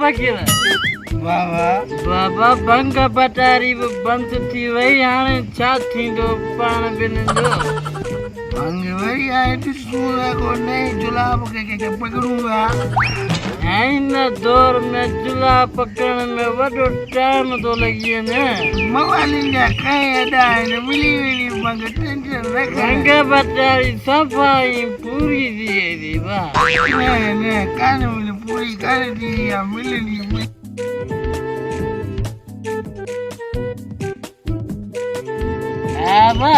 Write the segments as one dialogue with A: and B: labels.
A: फकीर
B: बाबा
A: बाबा भंग पटारी बंद थी वई हाणे छा थींदो पाण ॿिन्हिनि जो
B: भंग वई आहे ॾिसूं को नई जुलाब के पकड़ूंगा
A: हिन दौर में जुला पकड़ण में वॾो टाइम थो लॻी वञे
B: मवालिन जा कई अदा आहिनि मिली वेंदी भंग टेंशन न
A: भंग पटारी सफ़ाई पूरी थी वेंदी वाह
B: न कान मिली पूरी करे दी या मिलनी
A: बाबा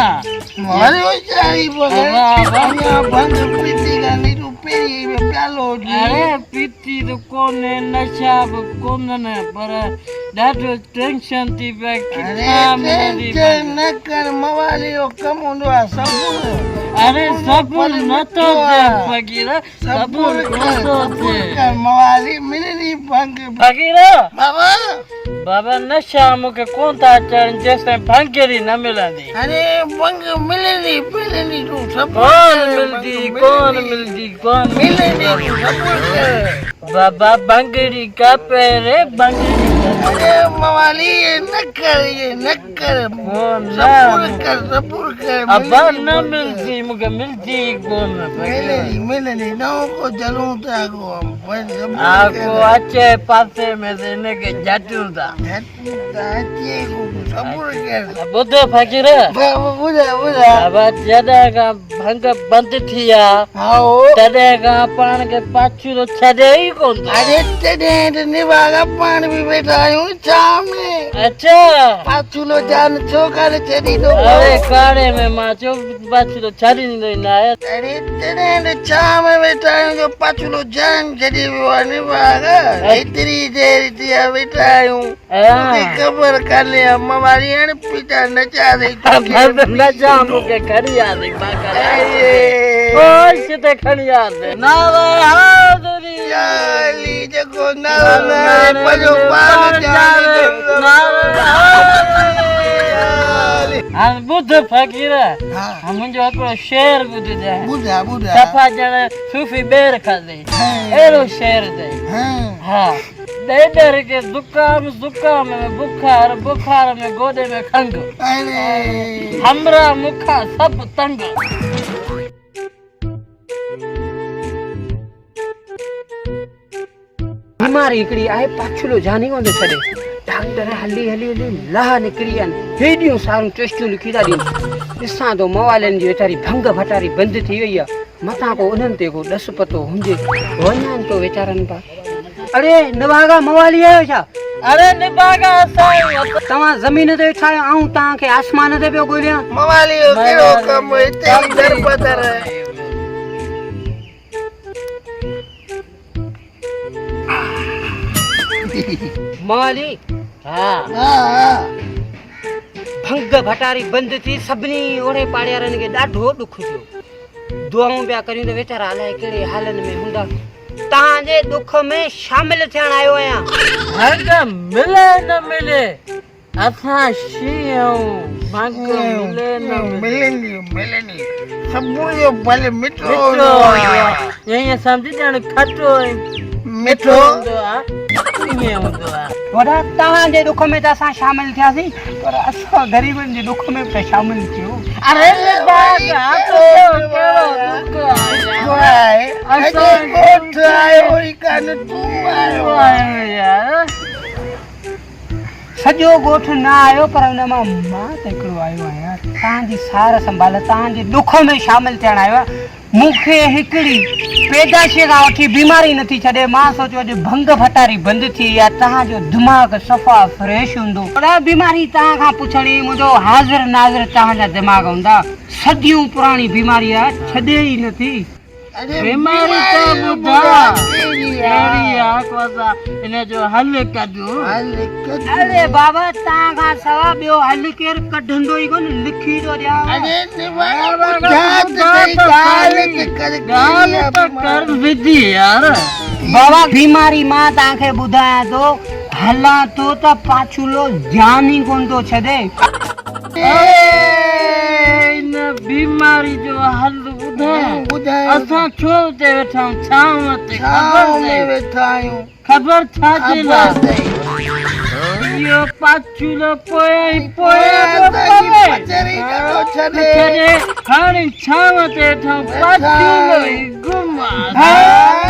B: मारे चाही बाबा भंग पीती का नहीं तो पेरी में प्यालो
A: अरे पीती तो कोने नशा भी कोने पर ॾाढो टेंशन थी पिया
B: टेंशन न कर मवाली जो कम हूंदो आहे सबूर
A: अरे सबूर नथो थिए फकीर सबूर नथो थिए
B: मवाली मिलनी भंग
A: फकीर
B: बाबा
A: बाबा नशा मूंखे कोन था अचनि जेसिताईं भंगेरी न मिलंदी
B: अरे भंग मिलनी तूं
A: कोन मिलंदी बाबा भंगेरी का पेरे भंगेरी
B: अरे मवाली ये न कर सबूर कर
A: अब न मिलती मुझे मिलती कौन
B: मिलनी न को जलूं था को
A: आपको अच्छे पासे में देने के जाटूं था
B: अच्छे को सबूर कर
A: बुद्ध फकीर
B: बुझा
A: अब जॾहिं खां भंग बंद थी आहे
B: आओ
A: तॾहिं खां पाण खे पाछो छॾे ई कोन थो
B: अरे तॾहिं त निभागा पाण बि वेठा आहियूं छाम में
A: अच्छा
B: पाछुलो जान छो करे छॾी थो
A: अरे काड़े में मां चो पाछो छॾींदो ई न आहे
B: अरे तॾहिं त छाम में वेठा आहियूं जो पाछुलो जान छॾी वियो आहे निभागा एतिरी देरि थी आहे वेठा आहियूं ख़बर कान्हे मवाली हाणे पीता नचा
A: नचा मूंखे खणी यादि किथे खणी यादि
B: जाली जेको पंहिंजो
A: ॿुध फकीर मुंहिंजो हिकिड़ो शेर ॿुधजांइ
B: ॿुधा
A: सफ़ा ॼण सूफ़ी ॿेर खाधे अहिड़ो शेर अथई हा ॾेडर के जुकाम में बुखार में गोॾे में खंघ हमरा मुखा सभु तंग
C: बीमारी हिकिड़ी आहे पाछुलो जानी कोन थो छॾे डॉक्टर हली लाह निकिरी आहिनि हेॾियूं सारियूं टेस्टियूं लिखी था ॾियनि ॾिसां थो मवालियुनि जी वेचारी भंग भटारी बंदि थी वई आहे मथां को उन्हनि ते को ॾस पतो हुजे वञनि तो वीचारनि पिया अरे निभागा मवाली आयो छा
A: अरे निभागा
C: तव्हां ज़मीन ते वेठा आहियो ऐं तव्हांखे आसमान ते पियो ॻोल्हियां
B: मवाली जो कहिड़ो कमु हिते दर बदर
C: मवाली
A: हा
C: भंग भटारी बंदि थी सभिनी ओड़े पाड़ियारनि खे ॾाढो ॾुख थियो दुआऊं पिया करियूं त वीचारा अलाए कहिड़े हालनि में हूंदा तव्हांजे दुख में शामिल थियण आयो आहियां
A: भंग मिले न मिले असां शींहं भंग मिले न
B: मिलनी सबूर जो भले मिठो
A: ईअं सम्झी ॼण खटो
B: मिठो
C: वॾा तव्हांजे दुख में त असां शामिल थियासीं पर असां ग़रीबनि जे दुख में बि शामिल थियो
A: अरे
C: सॼो ॻोठ न आयो पर हुन मां मां त हिकिड़ो आयो आहियां तव्हांजी सार संभाल तव्हांजे दुख में शामिल थियण आयो आहे मूंखे हिकिड़ी पैदाशी खां वठी बीमारी नथी छॾे मां सोचियो अॼु भंग भटारी बंदि थी आहे तव्हांजो दिमाग़ सफ़ा फ्रेश हूंदो पर बीमारी तव्हां खां पुछणी मुंहिंजो हाज़िर नाज़िर तव्हांजा दिमाग़ हूंदा सदियूं पुराणी बीमारी आहे छॾे ई नथी
A: बीमारी त ॿुधा इन जो हल कढो
C: अरे बाबा तव्हां खां सवाइ ॿियो हल केरु कढंदो ई कोन लिखी थो ॾियां बाबा बीमारी मां तव्हांखे ॿुधायां थो हलां थो त पाछुलो जान ई कोन थो छॾे
A: बीमारी जो हल ॿुधाए असां छो ते वेठा आहियूं छांव ते
B: छांव में वेठा आहियूं
A: ख़बर छा जे लाइ
B: ख़बर
A: इहो पाचूलो पोयां ई
B: पोयां
A: पोयां
B: पचरी कढो छॾे
A: छॾे हाणे छांव ते वेठा आहियूं पाचूलो ई गुम आहे
B: हाँ